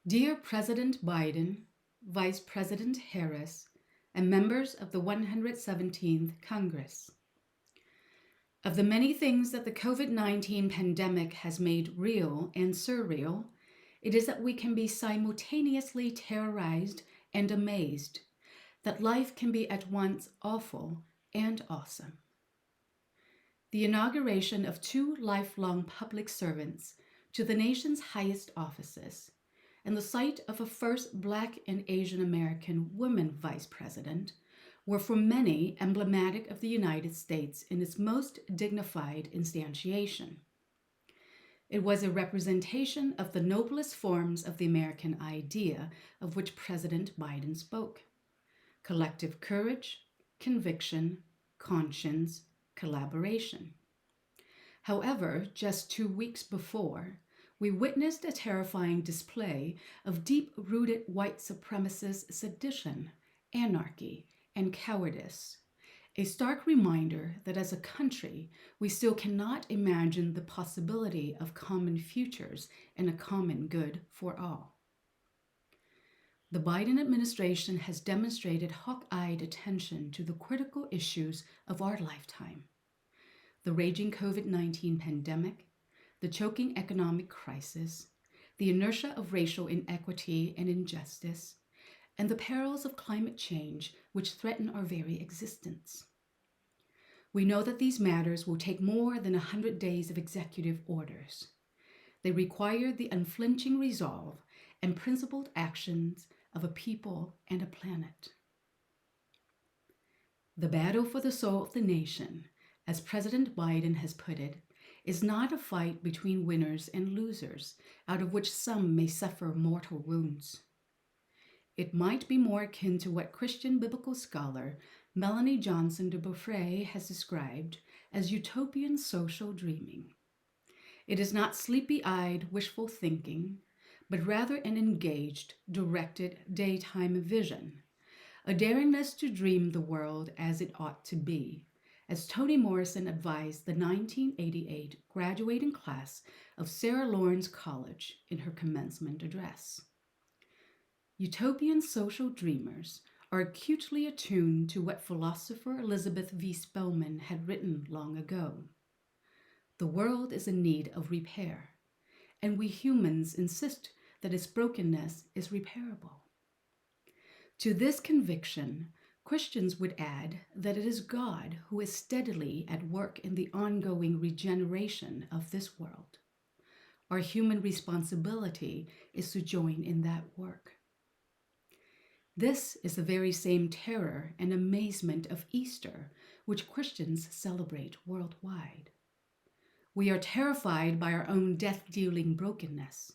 Dear President Biden, Vice President Harris, and members of the 117th Congress. Of the many things that the COVID-19 pandemic has made real and surreal, it is that we can be simultaneously terrorized and amazed, that life can be at once awful and awesome. The inauguration of two lifelong public servants to the nation's highest offices, and the sight of a first Black and Asian American woman vice president were for many emblematic of the United States in its most dignified instantiation. It was a representation of the noblest forms of the American idea of which President Biden spoke: collective courage, conviction, conscience, collaboration. However, just 2 weeks before, we witnessed a terrifying display of deep-rooted white supremacist sedition, anarchy, and cowardice, a stark reminder that as a country, we still cannot imagine the possibility of common futures and a common good for all. The Biden administration has demonstrated hawk-eyed attention to the critical issues of our lifetime: the raging COVID-19 pandemic, the choking economic crisis, the inertia of racial inequity and injustice, and the perils of climate change which threaten our very existence. We know that these matters will take more than 100 days of executive orders. They require the unflinching resolve and principled actions of a people and a planet. The battle for the soul of the nation, as President Biden has put it, is not a fight between winners and losers, out of which some may suffer mortal wounds. It might be more akin to what Christian biblical scholar Melanie Johnson de Beaufray has described as utopian social dreaming. It is not sleepy-eyed wishful thinking, but rather an engaged, directed daytime vision, a daringness to dream the world as it ought to be, as Toni Morrison advised the 1988 graduating class of Sarah Lawrence College in her commencement address. Utopian social dreamers are acutely attuned to what philosopher Elizabeth V. Spellman had written long ago. The world is in need of repair, and we humans insist that its brokenness is repairable. To this conviction, Christians would add that it is God who is steadily at work in the ongoing regeneration of this world. Our human responsibility is to join in that work. This is the very same terror and amazement of Easter which Christians celebrate worldwide. We are terrified by our own death-dealing brokenness,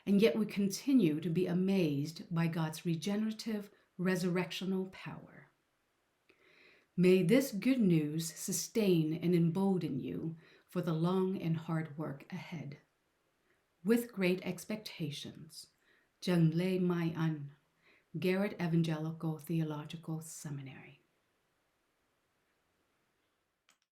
and yet we continue to be amazed by God's regenerative, resurrectional power. May this good news sustain and embolden you for the long and hard work ahead. With great expectations, Trần Lê Mai Anh, Garrett-Evangelical Theological Seminary.